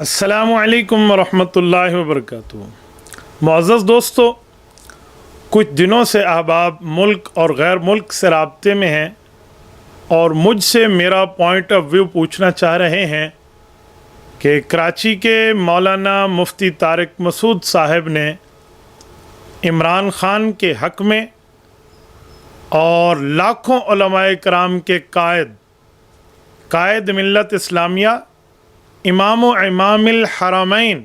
السلام علیکم ورحمۃ اللہ وبرکاتہ۔ معزز دوستو، کچھ دنوں سے احباب ملک اور غیر ملک سے رابطے میں ہیں اور مجھ سے میرا پوائنٹ آف ویو پوچھنا چاہ رہے ہیں کہ کراچی کے مولانا مفتی طارق مسعود صاحب نے عمران خان کے حق میں اور لاکھوں علماء کرام کے قائد ملت اسلامیہ امام و امام الحرمین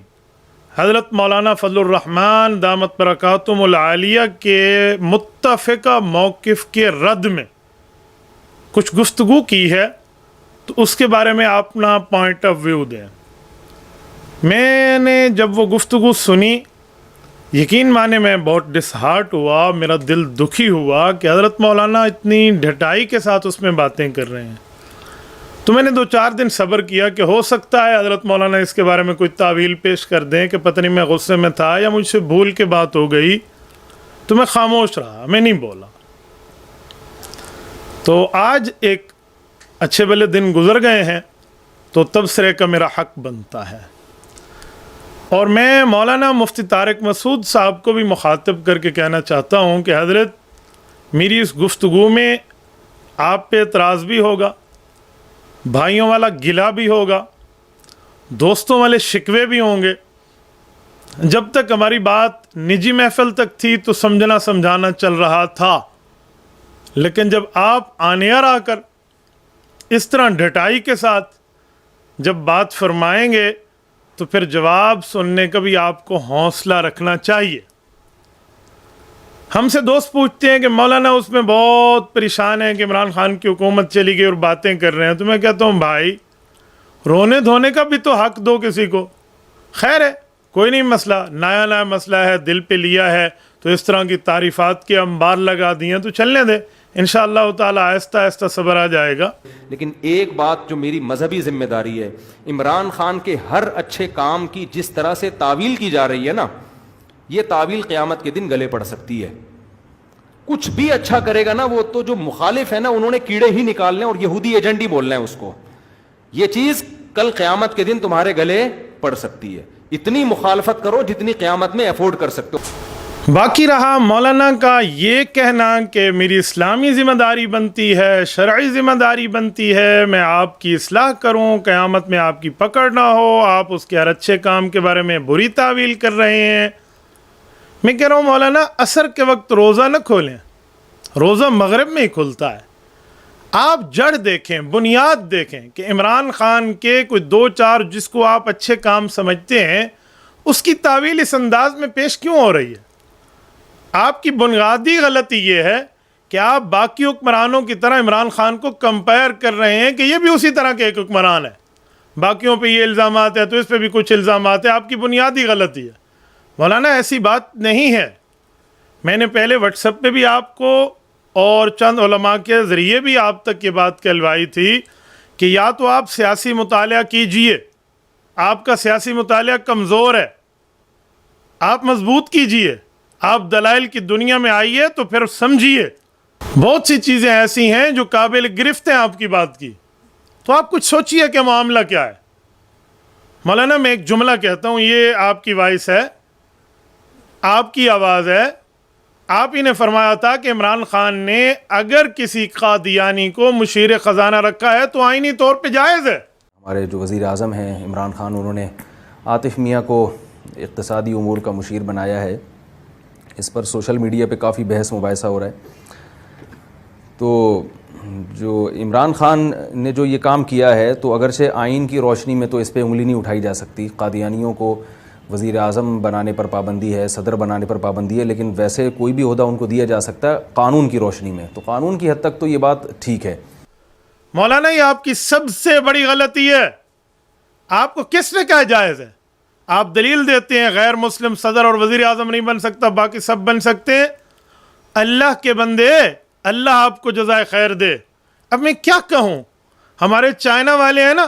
حضرت مولانا فضل الرحمن دامت برکاتہم العالیہ کے متفقہ موقف کے رد میں کچھ گفتگو کی ہے، تو اس کے بارے میں اپنا پوائنٹ آف ویو دیں۔ میں نے جب وہ گفتگو سنی، یقین مانے میں بہت ڈس ہارٹ ہوا، میرا دل دکھی ہوا کہ حضرت مولانا اتنی ڈھٹائی کے ساتھ اس میں باتیں کر رہے ہیں۔ تو میں نے 2-4 دن صبر کیا کہ ہو سکتا ہے حضرت مولانا اس کے بارے میں کوئی تعویل پیش کر دیں کہ پتہ نہیں میں غصے میں تھا یا مجھ سے بھول کے بات ہو گئی، تو میں خاموش رہا، میں نہیں بولا۔ تو آج ایک اچھے بھلے دن گزر گئے ہیں تو تبصرے کا میرا حق بنتا ہے، اور میں مولانا مفتی طارق مسعود صاحب کو بھی مخاطب کر کے کہنا چاہتا ہوں کہ حضرت، میری اس گفتگو میں آپ پہ اعتراض بھی ہوگا، بھائیوں والا گلہ بھی ہوگا، دوستوں والے شکوے بھی ہوں گے۔ جب تک ہماری بات نجی محفل تک تھی تو سمجھنا سمجھانا چل رہا تھا، لیکن جب آپ آن ایئر آ کر اس طرح ڈھٹائی کے ساتھ جب بات فرمائیں گے تو پھر جواب سننے کا بھی آپ کو حوصلہ رکھنا چاہیے۔ ہم سے دوست پوچھتے ہیں کہ مولانا اس میں بہت پریشان ہیں کہ عمران خان کی حکومت چلی گئی اور باتیں کر رہے ہیں، تو میں کہتا ہوں بھائی، رونے دھونے کا بھی تو حق دو کسی کو۔ خیر ہے، کوئی نہیں مسئلہ، نیا مسئلہ ہے، دل پہ لیا ہے تو اس طرح کی تعریفات کے انبار لگا دیے تو چلنے دے، انشاءاللہ تعالی آہستہ آہستہ صبر آ جائے گا۔ لیکن ایک بات جو میری مذہبی ذمہ داری ہے، عمران خان کے ہر اچھے کام کی جس طرح سے تعویل کی جا رہی ہے نا، یہ تعویل قیامت کے دن گلے پڑ سکتی ہے۔ کچھ بھی اچھا کرے گا نا، وہ تو جو مخالف ہے نا، انہوں نے کیڑے ہی نکالنے اور یہودی ایجنٹ ہی بولنا ہے اس کو۔ یہ چیز کل قیامت کے دن تمہارے گلے پڑ سکتی ہے۔ اتنی مخالفت کرو جتنی قیامت میں افورڈ کر سکتے ہو۔ باقی رہا مولانا کا یہ کہنا کہ میری اسلامی ذمہ داری بنتی ہے، شرعی ذمہ داری بنتی ہے، میں آپ کی اصلاح کروں، قیامت میں آپ کی پکڑ نہ ہو، آپ اس کے ہر اچھے کام کے بارے میں بری تعویل کر رہے ہیں۔ میں کہہ رہا ہوں مولانا، عصر کے وقت روزہ نہ کھولیں، روزہ مغرب میں ہی کھلتا ہے۔ آپ جڑ دیکھیں، بنیاد دیکھیں کہ عمران خان کے کوئی 2-4 جس کو آپ اچھے کام سمجھتے ہیں، اس کی تعویل اس انداز میں پیش کیوں ہو رہی ہے؟ آپ کی بنیادی غلطی یہ ہے کہ آپ باقی حکمرانوں کی طرح عمران خان کو کمپیئر کر رہے ہیں کہ یہ بھی اسی طرح کے ایک حکمران ہے، باقیوں پہ یہ الزامات ہیں تو اس پہ بھی کچھ الزامات ہیں۔ آپ کی بنیادی غلطی ہے مولانا، ایسی بات نہیں ہے۔ میں نے پہلے واٹس ایپ پہ بھی آپ کو اور چند علماء کے ذریعے بھی آپ تک یہ بات کہلوائی تھی کہ یا تو آپ سیاسی مطالعہ کیجئے، آپ کا سیاسی مطالعہ کمزور ہے، آپ مضبوط کیجئے، آپ دلائل کی دنیا میں آئیے تو پھر سمجھیے۔ بہت سی چیزیں ایسی ہیں جو قابل گرفت ہیں آپ کی بات کی، تو آپ کچھ سوچیے کہ معاملہ کیا ہے۔ مولانا، میں ایک جملہ کہتا ہوں، یہ آپ کی وائس ہے، آپ کی آواز ہے۔ آپ ہی نے فرمایا تھا کہ عمران خان نے اگر کسی قادیانی کو مشیر خزانہ رکھا ہے تو آئینی طور پہ جائز ہے۔ ہمارے جو وزیر اعظم ہیں عمران خان، انہوں نے عاطف میاں کو اقتصادی امور کا مشیر بنایا ہے۔ اس پر سوشل میڈیا پہ کافی بحث مباحثہ ہو رہا ہے۔ تو جو عمران خان نے جو یہ کام کیا ہے، تو اگرچہ آئین کی روشنی میں تو اس پہ انگلی نہیں اٹھائی جا سکتی، قادیانیوں کو وزیر اعظم بنانے پر پابندی ہے، صدر بنانے پر پابندی ہے، لیکن ویسے کوئی بھی عہدہ ان کو دیا جا سکتا ہے قانون کی روشنی میں، تو قانون کی حد تک تو یہ بات ٹھیک ہے۔ مولانا، یہ آپ کی سب سے بڑی غلطی ہے۔ آپ کو کس نے کہا جائز ہے؟ آپ دلیل دیتے ہیں غیر مسلم صدر اور وزیر اعظم نہیں بن سکتا، باقی سب بن سکتے ہیں۔ اللہ کے بندے، اللہ آپ کو جزائے خیر دے۔ اب میں کیا کہوں، ہمارے چائنا والے ہیں نا،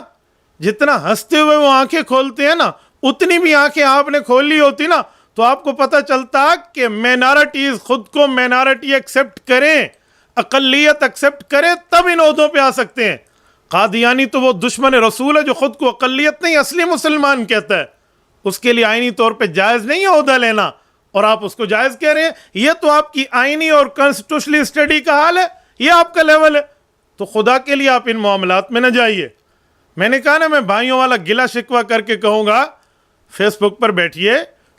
جتنا ہنستے ہوئے وہ آنکھیں کھولتے ہیں نا، اتنی بھی آنکھیں آپ نے کھول لی ہوتی نا تو آپ کو پتہ چلتا کہ مینارٹیز خود کو مینارٹی ایکسیپٹ کریں، اقلیت ایکسیپٹ کریں، تب ان عہدوں پہ آ سکتے ہیں۔ قادیانی تو وہ دشمن رسول ہے جو خود کو اقلیت نہیں اصلی مسلمان کہتا ہے. اس کے لیے آئینی طور پہ جائز نہیں ہے عہدہ لینا, اور آپ اس کو جائز کہہ رہے ہیں. یہ تو آپ کی آئینی اور کانسٹیٹیوشنلی اسٹڈی کا حال ہے, یہ آپ کا لیول ہے. تو خدا کے لیے آپ ان معاملات میں نہ جائیے. میں نے کہا نا, میں بھائیوں والا گلا شکوہ کر کے کہوں گا, فیس بک پر بیٹھیے,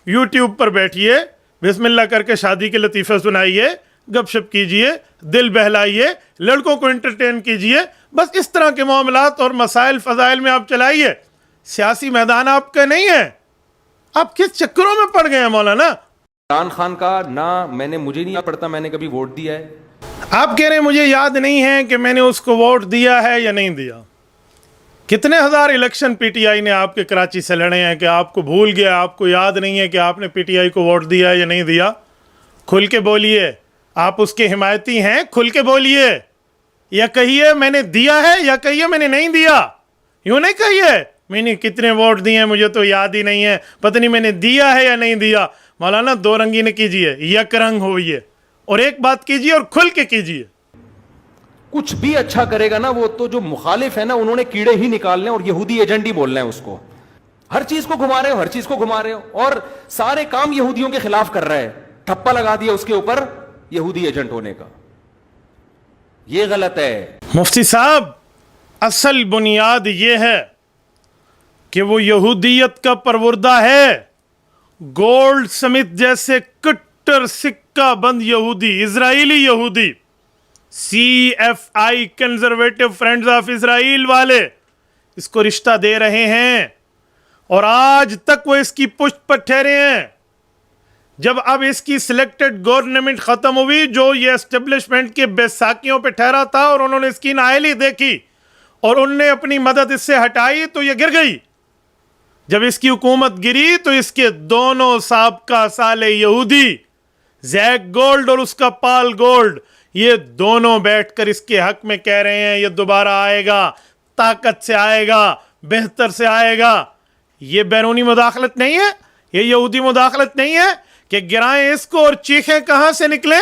یوٹیوب پر بیٹھیے, بسم اللہ کر کے شادی کے لطیفے سنائیے, گپ شپ کیجئے, دل بہلائیے, لڑکوں کو انٹرٹین کیجئے. بس اس طرح کے معاملات اور مسائل فضائل میں آپ چلائیے. سیاسی میدان آپ کا نہیں ہے. آپ کس چکروں میں پڑ گئے ہیں مولانا؟ عمران خان کا نہ مجھے نہیں پڑتا میں نے کبھی ووٹ دیا ہے. آپ کہہ رہے ہیں مجھے یاد نہیں ہے کہ میں نے اس کو ووٹ دیا ہے یا نہیں دیا. کتنے ہزار الیکشن پی ٹی آئی نے آپ کے کراچی سے لڑے ہیں کہ آپ کو بھول گیا, آپ کو یاد نہیں ہے کہ آپ نے پی ٹی آئی کو ووٹ دیا ہے یا نہیں دیا؟ کھل کے بولیے. آپ اس کے حمایتی ہیں, کھل کے بولیے. یا کہیے میں نے دیا ہے, یا کہیے میں نے نہیں دیا. یوں نہیں کہیے میں نے کتنے ووٹ دیے ہیں مجھے تو یاد ہی نہیں ہے, پتہ نہیں میں نے دیا ہے یا نہیں دیا. مولانا دو رنگی نہ کیجیے, یک رنگ ہوئیے اور ایک بات کیجیے اور کھل کے کیجیے. کچھ بھی اچھا کرے گا نا وہ تو جو مخالف ہے نا انہوں نے کیڑے ہی نکالنے اور یہودی ایجنٹ ہی بولنا ہے اس کو. ہر چیز کو گھما رہے ہو, ہر چیز کو گھما رہے ہو, اور سارے کام یہودیوں کے خلاف کر رہا ہے. ٹھپا لگا دیا اس کے اوپر یہودی ایجنٹ ہونے کا. یہ غلط ہے. مفتی صاحب, اصل بنیاد یہ ہے کہ وہ یہودیت کا پروردہ ہے. گولڈ سمتھ جیسے کٹر سکہ بند یہودی, اسرائیلی یہودی, CFI کنزرویٹو فرینڈز آف اسرائیل والے اس کو رشتہ دے رہے ہیں, اور آج تک وہ اس کی پشت پر ٹھہرے ہیں. جب اب اس کی سلیکٹڈ گورنمنٹ ختم ہوئی, جو یہ اسٹیبلشمنٹ کے بیساکیوں پہ ٹھہرا تھا, اور انہوں نے اس کی نااہلی دیکھی اور ان نے اپنی مدد اس سے ہٹائی تو یہ گر گئی. جب اس کی حکومت گری تو اس کے دونوں سابقہ سالے یہودی, زیک گولڈ اور اس کا پال گولڈ, یہ دونوں بیٹھ کر اس کے حق میں کہہ رہے ہیں یہ دوبارہ آئے گا, طاقت سے آئے گا, بہتر سے آئے گا. یہ بیرونی مداخلت نہیں ہے, یہ یہودی مداخلت نہیں ہے کہ گرائیں اس کو اور چیخیں کہاں سے نکلیں.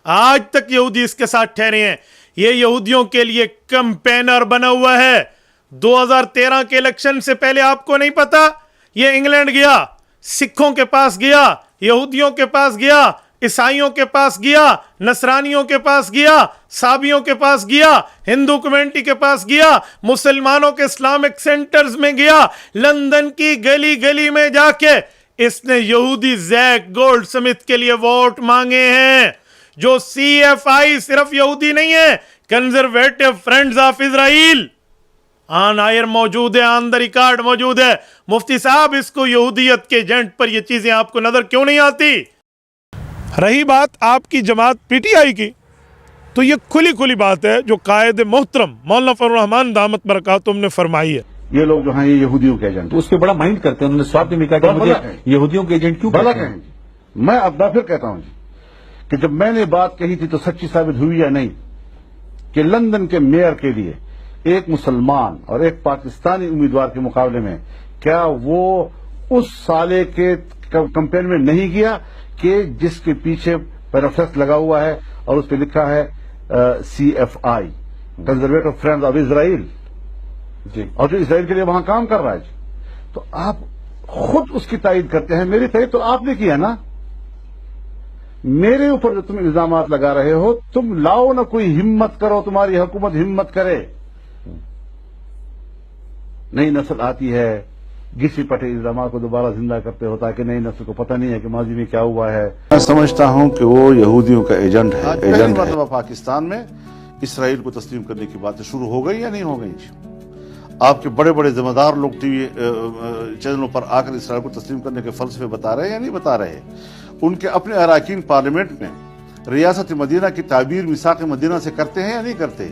آج تک یہودی اس کے ساتھ ٹھہرے ہیں. یہ یہودیوں کے لیے کمپینر بنا ہوا ہے. 2013 کے الیکشن سے پہلے آپ کو نہیں پتا, یہ انگلینڈ گیا, سکھوں کے پاس گیا, یہودیوں کے پاس گیا, عیسائیوں کے پاس گیا, نصرانیوں کے پاس گیا, صابیوں کے پاس گیا, ہندو کمیونٹی کے پاس گیا, مسلمانوں کے اسلامک سینٹرز میں گیا, لندن کی گلی گلی میں جا کے اس نے یہودی زیک گولڈ سمتھ کے لیے ووٹ مانگے ہیں. جو CFI صرف یہودی نہیں ہے, کنزرویٹو فرینڈز آف اسرائیل آن آئر موجود ہے, آن دا ریکارڈ موجود ہے. مفتی صاحب, اس کو یہودیت کے ایجنٹ پر یہ چیزیں آپ کو نظر کیوں نہیں آتی؟ رہی بات آپ کی جماعت PTI کی, تو یہ کھلی کھلی بات ہے جو قائد محترم مولانا فضل الرحمان دامت برکاتہم نے فرمائی ہے. یہ لوگ جو ہیں یہ یہودیوں کے ایجنٹ, اس پہ بڑا مائنڈ کرتے ہیں. انہوں نے سواب میں کہا کہ مجھے یہودیوں کے ایجنٹ کیوں بھلا کہیں جی. میں اب پھر کہتا ہوں جی کہ جب میں نے بات کہی تھی تو سچی ثابت ہوئی یا نہیں کہ لندن کے میئر کے لیے ایک مسلمان اور ایک پاکستانی امیدوار کے مقابلے میں کیا وہ اس سالے کے کمپین میں نہیں گیا کہ جس کے پیچھے پیرافلیکس لگا ہوا ہے اور اس پہ لکھا ہے CFI conservative friends of Israel جی, اور جو اسرائیل کے لیے وہاں کام کر رہا ہے جی. تو آپ خود اس کی تائید کرتے ہیں. میری تائید تو آپ نے کیا نا. میرے اوپر جو تم الزامات لگا رہے ہو, تم لاؤ نہ کوئی ہمت کرو, تمہاری حکومت ہمت کرے. نئی نسل آتی ہے, گھسی پٹے الزامات کو دوبارہ زندہ کرتے ہوتا ہے کہ نئی نسل کو پتہ نہیں ہے کہ ماضی میں کیا ہوا ہے. میں سمجھتا ہوں کہ وہ یہودیوں کا ایجنٹ ہے. پہلی مرتبہ پاکستان میں اسرائیل کو تسلیم کرنے کی باتیں شروع ہو گئی یا نہیں ہو گئی؟ آپ کے بڑے بڑے ذمہ دار لوگ ٹی وی چینلوں پر آ کر اسرائیل کو تسلیم کرنے کے فلسفے بتا رہے ہیں یا نہیں بتا رہے؟ ان کے اپنے اراکین پارلیمنٹ میں ریاست مدینہ کی تعبیر میثاق مدینہ سے کرتے ہیں یا نہیں کرتے؟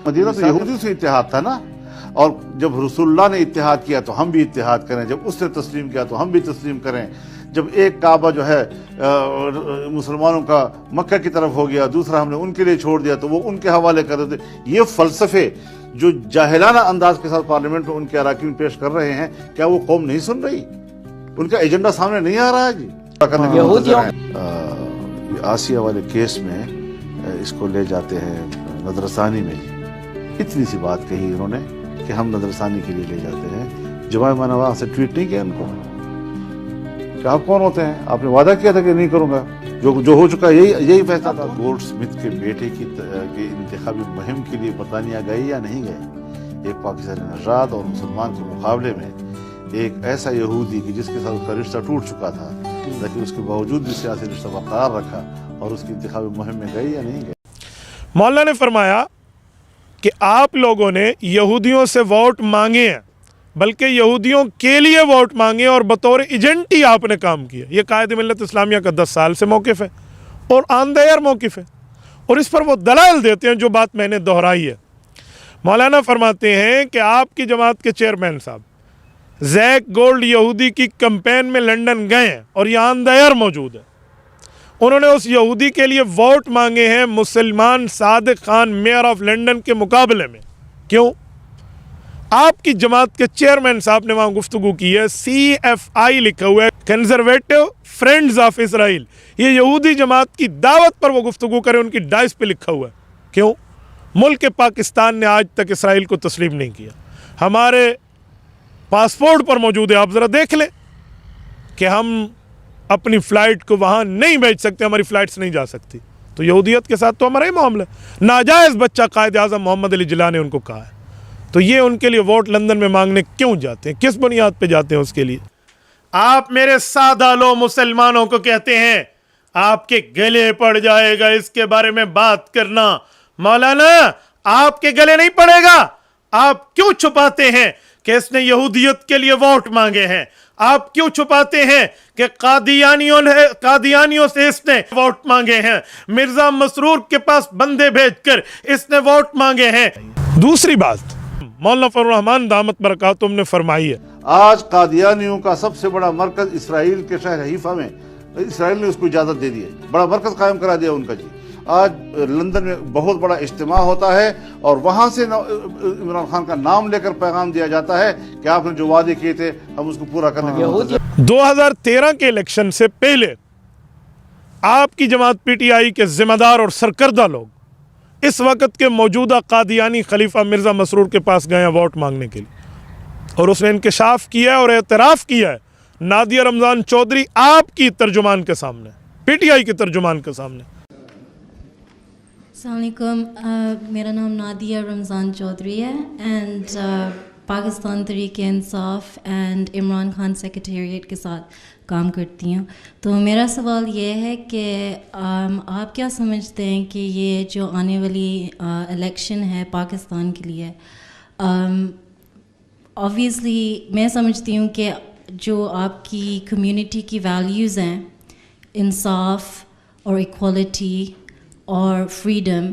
مدینہ تو یہودیوں سے اتحاد تھا نا, اور جب رسول اللہ نے اتحاد کیا تو ہم بھی اتحاد کریں, جب اس نے تسلیم کیا تو ہم بھی تسلیم کریں. جب ایک کعبہ جو ہے مسلمانوں کا مکہ کی طرف ہو گیا, دوسرا ہم نے ان کے لیے چھوڑ دیا تو وہ ان کے حوالے کر دیتے. یہ فلسفے جو جاہلانہ انداز کے ساتھ پارلیمنٹ میں ان کے اراکین پیش کر رہے ہیں, کیا وہ قوم نہیں سن رہی؟ ان کا ایجنڈا سامنے نہیں آ رہا ہے جی. آسیہ والے کیس میں اس کو لے جاتے ہیں نظرثانی میں جی, اتنی سی بات کہی انہوں نے کہ ہم نظرثانی کے لیے لے جاتے ہیں. جمعہ نواز سے ٹویٹ نہیں کیا ان کو کہ آپ کون ہوتے ہیں, آپ نے وعدہ کیا تھا کہ نہیں کروں گا, جو ہو چکا یہی فیصلہ تھا. گولڈ سمتھ کے بیٹے کی انتخابی مہم کے لیے برطانیہ گئے یا نہیں گئے؟ ایک پاکستانی نژاد اور مسلمان کے مقابلے میں ایک ایسا یہودی کہ جس کے ساتھ اس کا رشتہ ٹوٹ چکا تھا, لیکن اس کے باوجود بھی سیاسی رشتہ برقرار رکھا اور اس کی انتخابی مہم میں گئے یا نہیں گئے. مولانا نے فرمایا کہ آپ لوگوں نے یہودیوں سے ووٹ مانگے ہیں, بلکہ یہودیوں کے لیے ووٹ مانگے اور بطور ایجنٹ ہی آپ نے کام کیا. یہ قائد ملت اسلامیہ کا 10 سال سے موقف ہے اور آن دا ایئر موقف ہے, اور اس پر وہ دلائل دیتے ہیں جو بات میں نے دہرائی ہے. مولانا فرماتے ہیں کہ آپ کی جماعت کے چیئرمین صاحب زیک گولڈ یہودی کی کمپین میں لنڈن گئے ہیں اور یہ آن دا ایئر موجود ہے. انہوں نے اس یہودی کے لیے ووٹ مانگے ہیں مسلمان Sadiq Khan measure of London کے مقابلے میں. کیوں؟ آپ کی جماعت کے چیئرمین صاحب نے وہاں گفتگو کی ہے, CFI لکھا ہوا ہے, کنزرویٹو فرینڈز آف اسرائیل. یہ یہودی جماعت کی دعوت پر وہ گفتگو کرے, ان کی ڈائس پہ لکھا ہوا ہے. کیوں؟ ملک پاکستان نے آج تک اسرائیل کو تسلیم نہیں کیا. ہمارے پاسپورٹ پر موجود ہے, آپ ذرا دیکھ لیں کہ ہم اپنی فلائٹ کو وہاں نہیں بھیج سکتے, ہماری فلائٹس نہیں جا سکتی. تو یہودیت کے ساتھ تو ہمارا ہی معاملہ ہے. ناجائز بچہ قائد اعظم محمد علی جناح نے ان کو کہا ہے. تو یہ ان کے لیے ووٹ لندن میں مانگنے کیوں جاتے ہیں, کس بنیاد پہ جاتے ہیں اس کے لیے؟ آپ میرے سادہ لو مسلمانوں کو کہتے ہیں آپ کے گلے پڑ جائے گا اس کے بارے میں بات کرنا. مولانا آپ کے گلے نہیں پڑے گا. آپ کیوں چھپاتے ہیں کہ اس نے یہودیت کے لیے ووٹ مانگے ہیں؟ آپ کیوں چھپاتے ہیں کہ قادیانیوں سے اس نے ووٹ مانگے ہیں؟ مرزا مسرور کے پاس بندے بھیج کر اس نے ووٹ مانگے ہیں. دوسری بات مولانا فضل الرحمان دامت برکاتہم نے فرمائی ہے, آج قادیانیوں کا سب سے بڑا مرکز اسرائیل کے شہر حیفا میں, اسرائیل نے اس کو اجازت دے دی ہے, بڑا مرکز قائم کرا دیا ان کا. جی آج لندن میں بہت بڑا اجتماع ہوتا ہے اور وہاں سے عمران خان کا نام لے کر پیغام دیا جاتا ہے کہ آپ نے جو وعدے کیے تھے ہم اس کو پورا کرنے کے. 2013 کے الیکشن سے پہلے آپ کی جماعت PTI کے ذمہ دار اور سرکردہ لوگ اس وقت کے موجودہ قادیانی خلیفہ مرزا مسرور کے پاس گئے ہیں ووٹ مانگنے کے لیے, اور اس نے انکشاف کیا ہے اور اعتراف کیا ہے نادیہ رمضان چودھری آپ کی ترجمان کے سامنے, PTI کے ترجمان کے سامنے. السلام علیکم, میرا نام نادیہ رمضان چودھری ہے and Pakistan Tehreek Insaf and Imran Khan secretariat کے ساتھ کام کرتی ہوں. تو میرا سوال یہ ہے کہ آپ کیا سمجھتے ہیں کہ یہ جو آنے والی الیکشن ہے پاکستان کے لیے, آبویسلی میں سمجھتی ہوں کہ جو آپ کی کمیونٹی کی ویلیوز ہیں, انصاف اور ایکوالٹی اور فریڈم,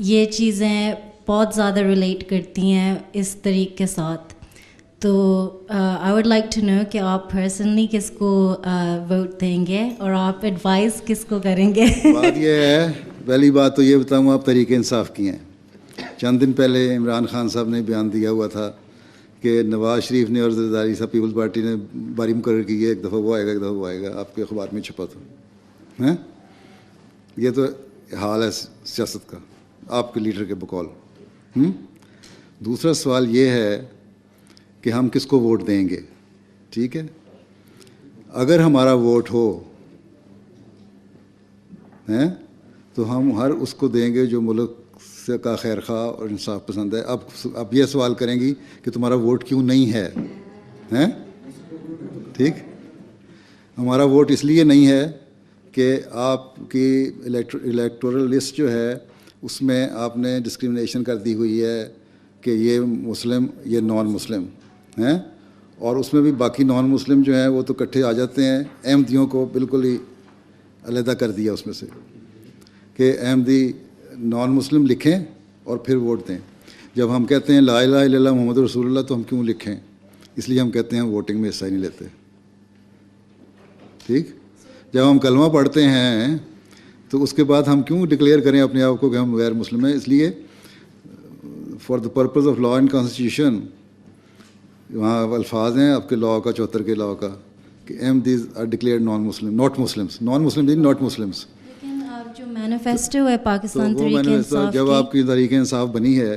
یہ چیزیں بہت زیادہ ریلیٹ کرتی ہیں اس طریق کے ساتھ. تو I would like to know کہ آپ پرسنلی کس کو ووٹ دیں گے اور آپ ایڈوائز کس کو کریں گے؟ بات یہ ہے, پہلی بات تو یہ بتاؤں آپ تحریک انصاف کی ہیں. چند دن پہلے عمران خان صاحب نے بیان دیا ہوا تھا کہ نواز شریف نے اور زرداری صاحب پیپلز پارٹی نے باری مقرر کی ہے, ایک دفعہ وہ آئے گا ایک دفعہ وہ آئے گا. آپ کے اخبار میں چھپا تھا. یہ تو حال ہے سیاست کا آپ کے لیڈر کے بقول. دوسرا سوال یہ ہے کہ ہم کس کو ووٹ دیں گے. ٹھیک ہے, اگر ہمارا ووٹ ہو تو ہم ہر اس کو دیں گے جو ملک سے کا خیر خواہ اور انصاف پسند ہے. اب یہ سوال کریں گی کہ تمہارا ووٹ کیوں نہیں ہے. ٹھیک, ہمارا ووٹ اس لیے نہیں ہے کہ آپ کی الیکٹورل لسٹ جو ہے اس میں آپ نے ڈسکریمنیشن کر دی ہوئی ہے کہ یہ مسلم یہ نان مسلم ہیں, اور اس میں بھی باقی نان مسلم جو ہیں وہ تو اکٹھے آ جاتے ہیں. احمدیوں کو بالکل ہی علیحدہ کر دیا اس میں سے کہ احمدی نان مسلم لکھیں اور پھر ووٹ دیں. جب ہم کہتے ہیں لا الہ الا اللہ محمد رسول اللہ تو ہم کیوں لکھیں؟ اس لیے ہم کہتے ہیں ووٹنگ میں حصہ ہی نہیں لیتے. ٹھیک, جب ہم کلمہ پڑھتے ہیں تو اس کے بعد ہم کیوں ڈکلیئر کریں اپنے آپ کو کہ ہم غیر مسلم ہیں؟ اس لیے for the purpose of law and constitution وہاں الفاظ ہیں آپ کے لا کا 74 کے لا کا کہ Ahmadis are declared non Muslim not Muslims, non Muslim not Muslims. لیکن جو مینیفیسٹو ہے پاکستان تحریک انصاف, جب آپ کی تحریک انصاف بنی ہے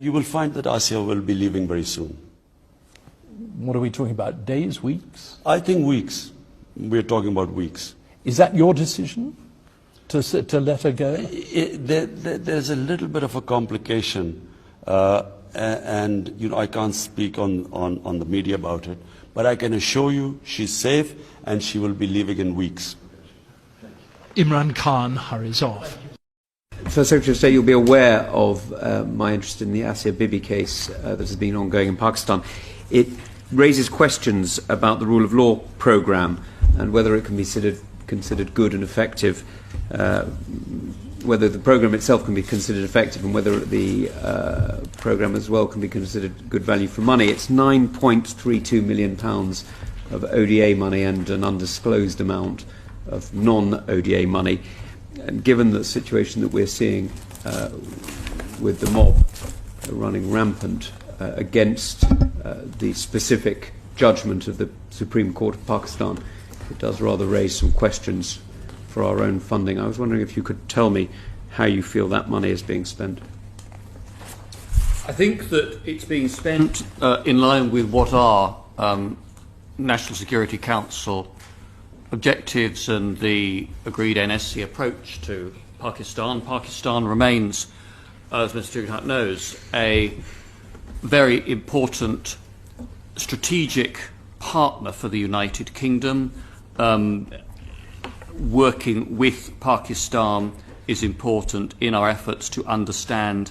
You will find that Asia will be leaving very soon. What are we talking about? Days, weeks? I think weeks. We're talking about weeks. Is that your decision to let her go? There's a little bit of a complication, and you know I can't speak on the media about it, but I can assure you she's safe and she will be leaving in weeks. Imran Khan hurries off. First Secretary of State, you'll be aware of my interest in the Asia Bibi case that has been ongoing in Pakistan. It raises questions about the rule of law program and whether it can be considered good and effective, whether the program itself can be considered effective and whether the program as well can be considered good value for money. It's £9.32 million of ODA money and an undisclosed amount of non-ODA money. And given the situation that we're seeing with the mob running rampant against the specific judgment of the Supreme Court of Pakistan, it does rather raise some questions for our own funding. I was wondering if you could tell me how you feel that money is being spent. I think that it's being spent in line with what are National Security Council objectives and the agreed NSC approach to Pakistan. Pakistan remains, as Mr. Tugendhat knows, a very important strategic partner for the United Kingdom, working with Pakistan is important in our efforts to understand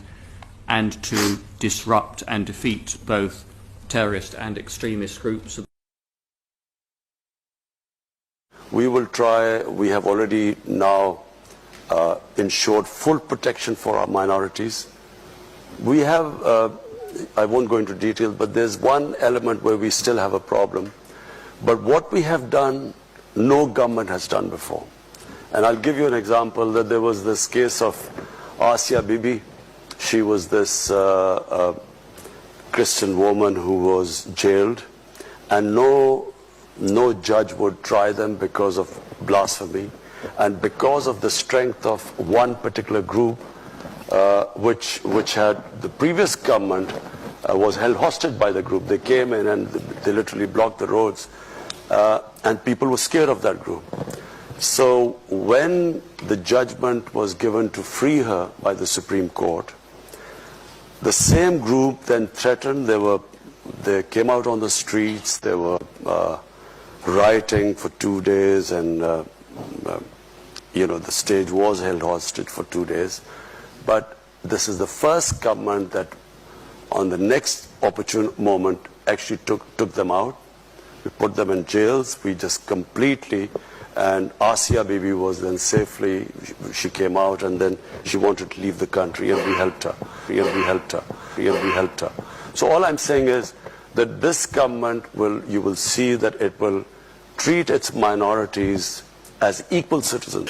and to disrupt and defeat both terrorist and extremist groups. We will try, we have already now ensured full protection for our minorities. We have, I won't go into detail, but there's one element where we still have a problem. But what we have done, no government has done before. And I'll give you an example that there was this case of Asia Bibi. She was this Christian woman who was jailed, and no judge would try them because of blasphemy, and because of the strength of one particular group, which had the previous government was held hostage by the group. They came in and they literally blocked the roads, and people were scared of that group. So when the judgment was given to free her by the Supreme Court, the same group then threatened. They came out on the streets. They were rioting for 2 days, and the stage was held hostage for 2 days. But this is the first government that on the next opportune moment actually took them out. We put them in jails. We just completely, and Asia Bibi was then safely, she came out, and then she wanted to leave the country, and we helped her. So all I'm saying is that this government you will see that it will treat its minorities as equal citizens.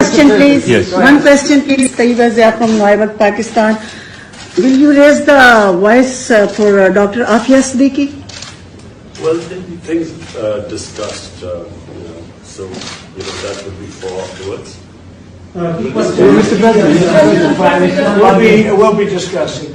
Question please. Yes. One question please. Tayyiba Zia from Nawaibat, Pakistan. Will you raise the voice for Dr. Afia Siddiqui? Well, things discussed, so that would be for afterwards. Mr. President, we'll be discussing.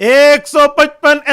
155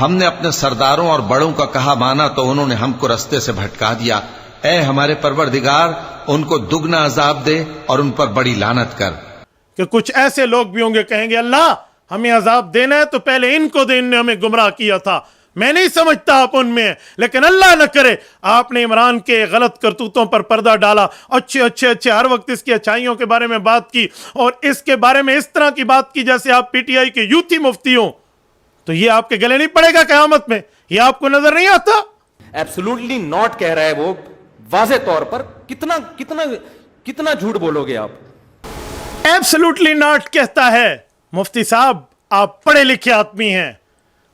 ہم نے اپنے سرداروں اور بڑوں کا کہا مانا تو انہوں نے ہم کو رستے سے بھٹکا دیا. اے ہمارے پروردگار ان کو دگنا عذاب دے اور ان پر بڑی لعنت کر. کہ کچھ ایسے لوگ بھی ہوں گے کہیں گے اللہ ہمیں عذاب دینا ہے تو پہلے ان کو دے، ان نے ہمیں گمراہ کیا تھا. میں نہیں سمجھتا آپ ان میں ہیں، لیکن اللہ نہ کرے آپ نے عمران کے غلط کرتوتوں پر پردہ ڈالا، اچھے ہر وقت اس کی اچھائیوں کے بارے میں بات کی اور اس کے بارے میں اس طرح کی بات کی جیسے آپ پی ٹی آئی کے یوتھی مفتی ہوں، تو یہ آپ کے گلے نہیں پڑے گا قیامت میں؟ یہ آپ کو نظر نہیں آتا؟ ایبسولوٹلی ناٹ کہہ رہا ہے وہ واضح طور پر. کتنا جھوٹ بولو گے آپ؟ ایبسولوٹلی ناٹ کہتا ہے. مفتی صاحب آپ پڑھے لکھے آدمی ہیں،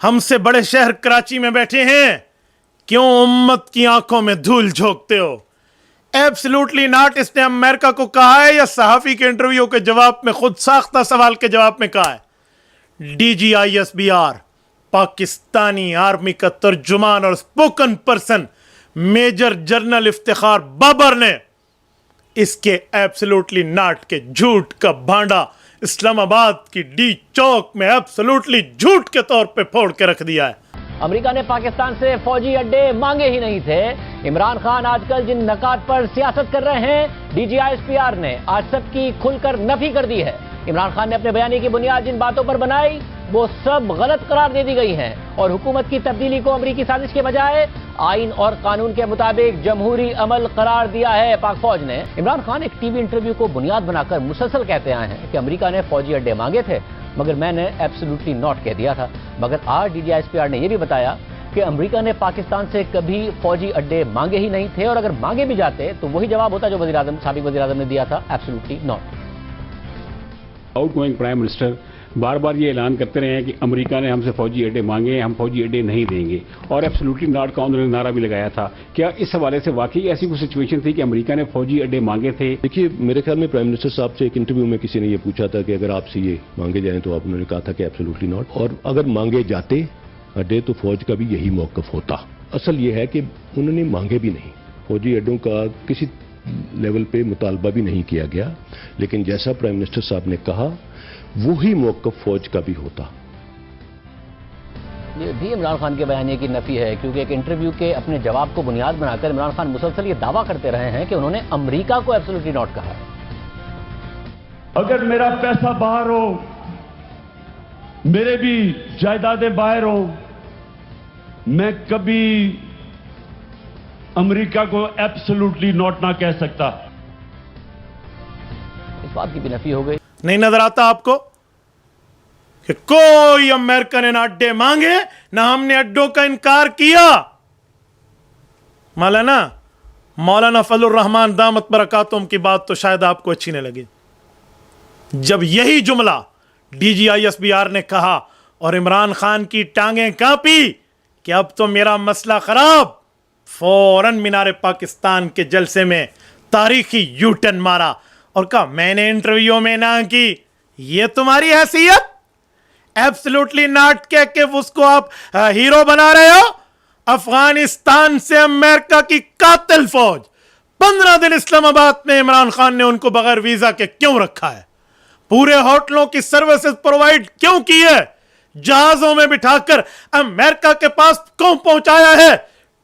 ہم سے بڑے شہر کراچی میں بیٹھے ہیں، کیوں امت کی آنکھوں میں دھول جھونکتے ہو؟ ایبسولوٹلی ناٹ اس نے امریکہ کو کہا ہے یا صحافی کے انٹرویو کے جواب میں خود ساختہ سوال کے جواب میں کہا ہے؟ DGISBR پاکستانی آرمی کا ترجمان اور spoken person major general Iftikhar Babar نے اس کے ایبسولوٹلی ناٹ کے جھوٹ کا بھانڈا اسلام آباد کی ڈی چوک میں ایبسولوٹلی جھوٹ کے طور پہ پھوڑ کے رکھ دیا ہے. امریکہ نے پاکستان سے فوجی اڈے مانگے ہی نہیں تھے. عمران خان آج کل جن نکات پر سیاست کر رہے ہیں DGISBR نے آج سب کی کھل کر نفی کر دی ہے. عمران خان نے اپنے بیانیے کی بنیاد جن باتوں پر بنائی وہ سب غلط قرار دے دی گئی ہیں اور حکومت کی تبدیلی کو امریکی سازش کے بجائے آئین اور قانون کے مطابق جمہوری عمل قرار دیا ہے پاک فوج نے. عمران خان ایک ٹی وی انٹرویو کو بنیاد بنا کر مسلسل کہتے آئے ہیں کہ امریکہ نے فوجی اڈے مانگے تھے مگر میں نے ایبسولوٹلی ناٹ کہہ دیا تھا. مگر آج DGISBR نے یہ بھی بتایا کہ امریکہ نے پاکستان سے کبھی فوجی اڈے مانگے ہی نہیں تھے اور اگر مانگے بھی جاتے تو وہی جواب ہوتا جو سابق وزیر اعظم نے دیا تھا، absolutely not. Outgoing prime minister بار بار یہ اعلان کرتے رہے ہیں کہ امریکہ نے ہم سے فوجی اڈے مانگے ہیں، ہم فوجی اڈے نہیں دیں گے، اور ایبسولوٹلی ناٹ کا انہوں نے نعرہ بھی لگایا تھا. کیا اس حوالے سے واقعی ایسی کوئی سچویشن تھی کہ امریکہ نے فوجی اڈے مانگے تھے؟ دیکھیے میرے خیال میں پرائم منسٹر صاحب سے ایک انٹرویو میں کسی نے یہ پوچھا تھا کہ اگر آپ سے یہ مانگے جائیں تو آپ نے کہا تھا کہ ایبسولوٹلی ناٹ، اور اگر مانگے جاتے اڈے تو فوج کا بھی یہی موقف ہوتا. اصل یہ ہے کہ انہوں نے مانگے بھی نہیں، فوجی اڈوں کا کسی لیول پہ مطالبہ بھی نہیں کیا گیا، لیکن جیسا پرائم منسٹر صاحب نے کہا وہی موقف فوج کا بھی ہوتا. یہ بھی عمران خان کے بیانیے کی نفی ہے کیونکہ ایک انٹرویو کے اپنے جواب کو بنیاد بنا کر عمران خان مسلسل یہ دعویٰ کرتے رہے ہیں کہ انہوں نے امریکہ کو ایبسولوٹلی ناٹ کہا. اگر میرا پیسہ باہر ہو، میرے بھی جائیدادیں باہر ہو، میں کبھی امریکہ کو ایبسولوٹلی ناٹ نہ کہہ سکتا. اس بات کی بھی نفی ہو گئی. نہیں نظر آتا آپ کو کہ کوئی امریکہ نے نہ اڈے مانگے نہ ہم نے اڈوں کا انکار کیا؟ مولانا فضل الرحمان دامت برکاتہم کی بات تو شاید آپ کو اچھی نہ لگے. جب یہی جملہ DGISBR نے کہا اور عمران خان کی ٹانگیں کانپی کہ اب تو میرا مسئلہ خراب، فوراً مینار پاکستان کے جلسے میں تاریخی یو ٹرن مارا اور کہا میں نے انٹرویو میں نہ کی. یہ تمہاری حیثیت؟ ایبسولوٹلی ناٹ کہہ کے اس کو آپ ہیرو بنا رہے ہو. افغانستان سے امریکہ کی قاتل فوج 15 دن اسلام آباد میں عمران خان نے ان کو بغیر ویزا کے کیوں رکھا ہے؟ پورے ہوٹلوں کی سروسز پرووائڈ کیوں کی ہے؟ جہازوں میں بٹھا کر امریکہ کے پاس کیوں پہنچایا ہے؟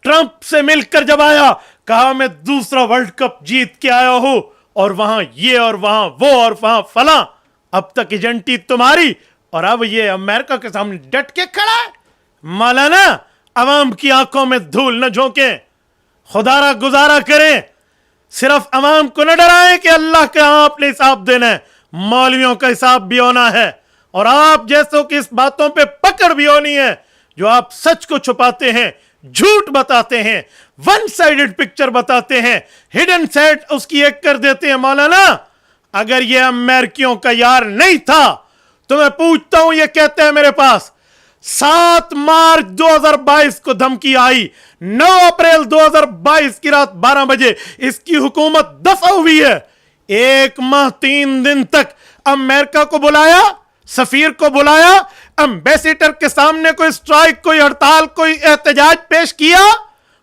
ٹرمپ سے مل کر جب آیا کہا میں دوسرا ورلڈ کپ جیت کے آیا ہوں اور وہاں یہ اور وہاں وہ اور وہاں فلاں. اب تک ایجنٹی تمہاری اور اب یہ امریکہ کے سامنے ڈٹ کے کھڑا ہے. مولانا عوام کی آنکھوں میں دھول نہ جھونکیں، خدا را گزارا کریں، صرف عوام کو نہ ڈرائیں کہ اللہ کے ہاں آپ نے حساب دینا ہے، مولویوں کا حساب بھی ہونا ہے اور آپ جیسوں کی اس باتوں پہ پکڑ بھی ہونی ہے جو آپ سچ کو چھپاتے ہیں، جھوٹ بتاتے ہیں، ون سائیڈڈ پکچر بتاتے ہیں، ہڈن سائڈ اس کی ایک کر دیتے ہیں. مولانا اگر یہ امریکیوں کا یار نہیں تھا تو میں پوچھتا ہوں، یہ کہتے ہیں میرے پاس 7 مارچ 2022 کو دھمکی آئی، 9 اپریل 2022 کی رات 12 بجے اس کی حکومت دفع ہوئی ہے. 1 ماہ 3 دن تک امریکہ کو بلایا، سفیر کو بلایا، ایمبیسیڈر کے سامنے کوئی سٹرائک، کوئی ہڑتال، کوئی احتجاج پیش کیا؟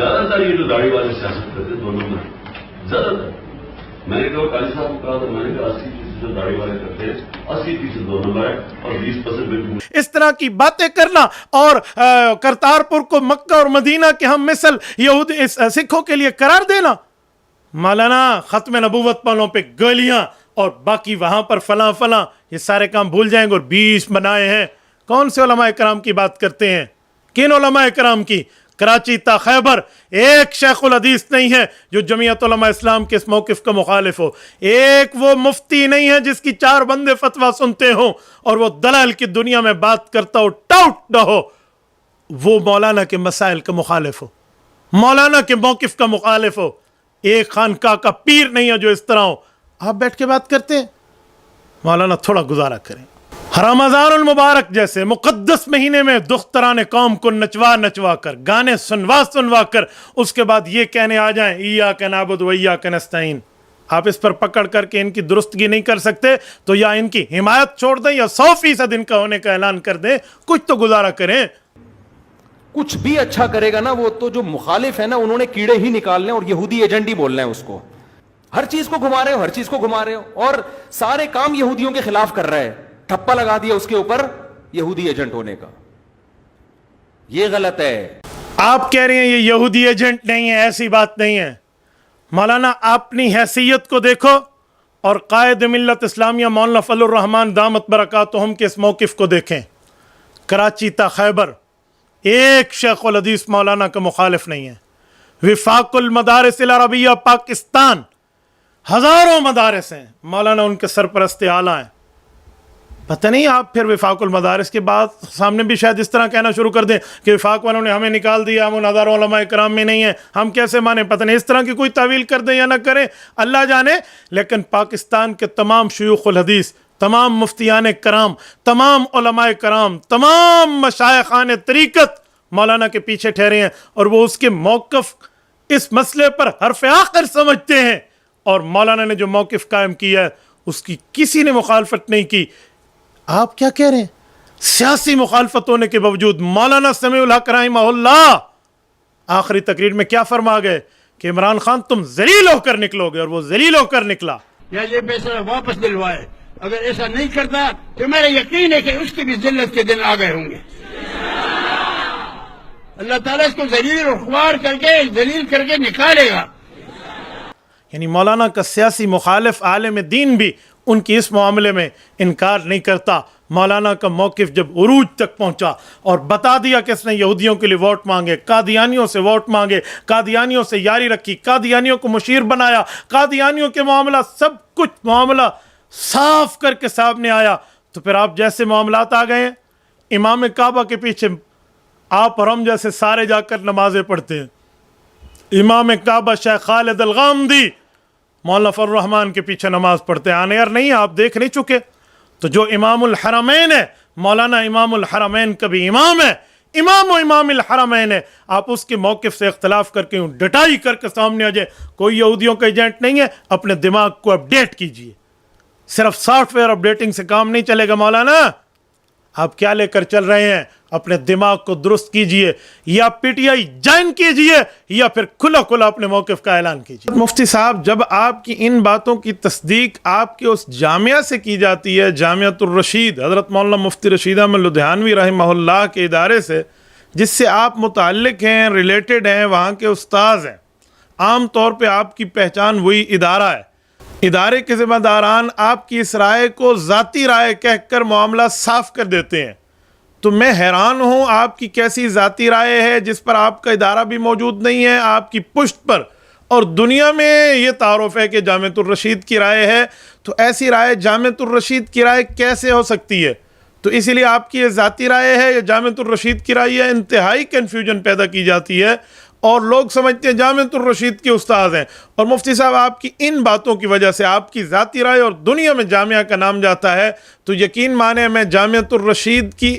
زیادہ تر یہ جو داڑھی والے سیاست کرتے ہیں 2 نمبر زیادہ تر. میں نے کہا قاضی صاحب کو کہا تھا، میں نے کہا 80% جو داڑھی والے کرتے ہیں 80% 2 نمبر ہے اور 20% بالکل. اس طرح کی باتیں کرنا اور کرتارپور کو مکہ اور مدینہ کے ہم مثل یہودی سکھوں کے لیے قرار دینا. مولانا ختم نبوت والوں پہ گولیاں اور باقی وہاں پر فلاں فلاں، یہ سارے کام بھول جائیں گے. اور 20 بنائے ہیں. کون سے علماء کرام کی بات کرتے ہیں؟ کن علماء کرام کی؟ کراچی تا خیبر ایک شیخ الحدیث نہیں ہے جو جمعیت علماء اسلام کے اس موقف کا مخالف ہو. ایک وہ مفتی نہیں ہے جس کی 4 بندے فتویٰ سنتے ہوں اور وہ دلال کی دنیا میں بات کرتا ہو ٹاؤٹ نہ ہو، وہ مولانا کے مسائل کا مخالف ہو، مولانا کے موقف کا مخالف ہو. ایک خانقاہ کا پیر نہیں ہے جو اس طرح ہو. آپ بیٹھ کے بات کرتے ہیں. مولانا تھوڑا گزارا کریں. رمضان المبارک جیسے مقدس مہینے میں دختران قوم کو نچوا نچوا کر، گانے سنوا کر اس کے بعد یہ کہنے آ جائیں ایاک نعبد و ایاک نستعین. آپ اس پر پکڑ کر کے ان کی درستگی نہیں کر سکتے تو یا ان کی حمایت چھوڑ دیں یا 100% ان کا ہونے کا اعلان کر دیں. کچھ تو گزارا کریں. کچھ بھی اچھا کرے گا نا وہ تو جو مخالف ہے نا انہوں نے کیڑے ہی نکالنے اور یہودی ایجنٹ ہی بولنا ہے اس کو. ہر چیز کو گھما رہے ہو، ہر چیز کو گھما رہے ہو اور سارے کام یہودیوں کے خلاف کر رہے ہیں. ٹھپا لگا دیا اس کے اوپر یہودی ایجنٹ ہونے کا. یہ غلط ہے. آپ کہہ رہے ہیں یہ یہودی ایجنٹ نہیں ہے، ایسی بات نہیں ہے. مولانا اپنی حیثیت کو دیکھو اور قائد ملت اسلامیہ مولانا فضل الرحمان دامت برکاتہم کے اس موقف کو دیکھیں. کراچی تا خیبر ایک شیخ الحدیث مولانا کا مخالف نہیں ہے. وفاق المدارس العربیہ پاکستان ہزاروں مدارس ہیں، مولانا ان کے سرپرست اعلیٰ ہیں. پتہ نہیں آپ پھر وفاق المدارس کے بعد سامنے بھی شاید اس طرح کہنا شروع کر دیں کہ وفاق والوں نے ہمیں نکال دیا، ہم ان ہزاروں علماء کرام میں نہیں ہیں، ہم کیسے مانیں. پتہ نہیں اس طرح کی کوئی تعویل کر دیں یا نہ کریں، اللہ جانے. لیکن پاکستان کے تمام شیوخ الحدیث، تمام مفتیان کرام، تمام علماء کرام، تمام مشائخان طریقت مولانا کے پیچھے ٹھہرے ہیں اور وہ اس کے موقف اس مسئلے پر حرف آخر سمجھتے ہیں. اور مولانا نے جو موقف قائم کیا ہے اس کی کسی نے مخالفت نہیں کی. آپ کیا کہہ رہے ہیں؟ سیاسی مخالفت ہونے کے باوجود مولانا سمیع الحق رحمہ اللہ آخری تقریر میں کیا فرما گئے کہ عمران خان تم ذلیل ہو کر نکلو گے، اور وہ ذلیل ہو کر نکلا. یا یہ پیسہ واپس دلوائے، اگر ایسا نہیں کرتا تو میرا یقین ہے کہ اس کی بھی ذلت کے دن آ گئے ہوں گے. اللہ تعالیٰ اس کو ذلیل و خوار کر کے نکالے گا. یعنی مولانا کا سیاسی مخالف عالم دین بھی ان کی اس معاملے میں انکار نہیں کرتا. مولانا کا موقف جب عروج تک پہنچا اور بتا دیا کہ اس نے یہودیوں کے لیے ووٹ مانگے، قادیانیوں سے ووٹ مانگے، قادیانیوں سے یاری رکھی، قادیانیوں کو مشیر بنایا، قادیانیوں کے معاملہ سب کچھ معاملہ صاف کر کے سامنے آیا، تو پھر آپ جیسے معاملات آ گئے ہیں. امام کعبہ کے پیچھے آپ اور ہم جیسے سارے جا کر نمازیں پڑھتے ہیں. امام کعبہ شیخ خالد الغامدی مولانا فضل الرحمان کے پیچھے نماز پڑھتے ہیں. آنے یار نہیں، آپ دیکھ نہیں چکے. تو جو امام الحرمین ہے، مولانا امام الحرمین کا بھی امام ہے، امام الحرمین ہے. آپ اس کے موقف سے اختلاف کر کے ڈٹائی کر کے سامنے آ جائے کوئی یہودیوں کا ایجنٹ نہیں ہے. اپنے دماغ کو اپڈیٹ کیجئے. صرف سافٹ ویئر اپڈیٹنگ سے کام نہیں چلے گا. مولانا آپ کیا لے کر چل رہے ہیں؟ اپنے دماغ کو درست کیجئے، یا پی ٹی آئی جوائن کیجئے یا پھر کھلا کھلا اپنے موقف کا اعلان کیجئے. مفتی صاحب، جب آپ کی ان باتوں کی تصدیق آپ کے اس جامعہ سے کی جاتی ہے، جامعۃ الرشید، حضرت مولانا مفتی رشید احمد لدھیانوی رحمہ اللہ کے ادارے سے، جس سے آپ متعلق ہیں، ریلیٹڈ ہیں، وہاں کے استاذ ہیں، عام طور پہ آپ کی پہچان وہی ادارہ ہے. ادارے کے ذمہ داران آپ کی اس رائے کو ذاتی رائے کہہ کر معاملہ صاف کر دیتے ہیں. تو میں حیران ہوں آپ کی کیسی ذاتی رائے ہے جس پر آپ کا ادارہ بھی موجود نہیں ہے آپ کی پشت پر، اور دنیا میں یہ تعارف ہے کہ جامعۃ الرشید کی رائے ہے. تو ایسی رائے جامعۃ الرشید کی رائے کیسے ہو سکتی ہے؟ تو اسی لیے آپ کی یہ ذاتی رائے ہے یا جامعۃ الرشید کی رائے ہے؟ انتہائی کنفیوژن پیدا کی جاتی ہے اور لوگ سمجھتے ہیں جامعۃ الرشید کے استاذ ہیں. اور مفتی صاحب، آپ کی ان باتوں کی وجہ سے آپ کی ذاتی رائے اور دنیا میں جامعہ کا نام جاتا ہے. تو یقین مانیں میں جامعۃ الرشید کی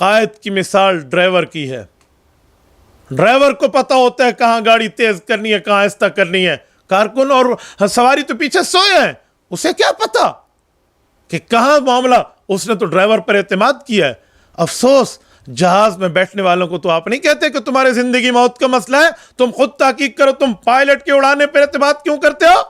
قائد کی مثال ڈرائیور کی ہے. ڈرائیور کو پتا ہوتا ہے کہاں گاڑی تیز کرنی ہے, کہاں آہستہ کرنی ہے. کارکن اور سواری تو پیچھے سوئے ہیں, اسے کیا پتا کہ کہاں معاملہ. اس نے تو ڈرائیور پر اعتماد کیا ہے. افسوس جہاز میں بیٹھنے والوں کو تو آپ نہیں کہتے کہ تمہارے زندگی موت کا مسئلہ ہے, تم خود تحقیق کرو, تم پائلٹ کے اڑانے پر اعتماد کیوں کرتے ہو.